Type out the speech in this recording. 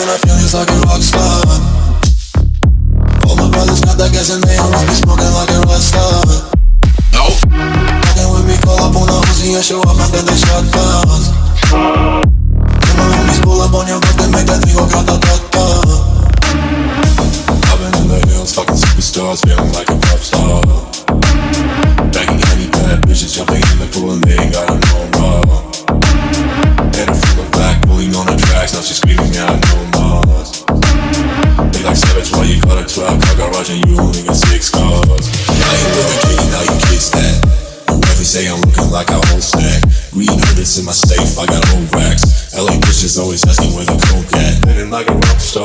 and I feel just like a rock star. All my brothers got that gas and they always be smoking like a rock star. Nope. Fucking with me, call up on a Uzi and show up and then they shot guns. Then my homies pull up on your block and make that thing go grata-ta-ta. I've been in the hills, fucking superstars, feeling like a pop star. Banging any bad bitches, jumping in the pool and they ain't got a no wrong. And a full of black, pulling on the tracks, now she's screaming out no more. They like savage while you got a 12 car garage and you only got 6 cars. I ain't with the kid, now you kiss that. Whoever say I'm looking like a whole stack. Green hermits in my safe, I got old racks. LA bitches always asking where the coke at. Living like a rock star.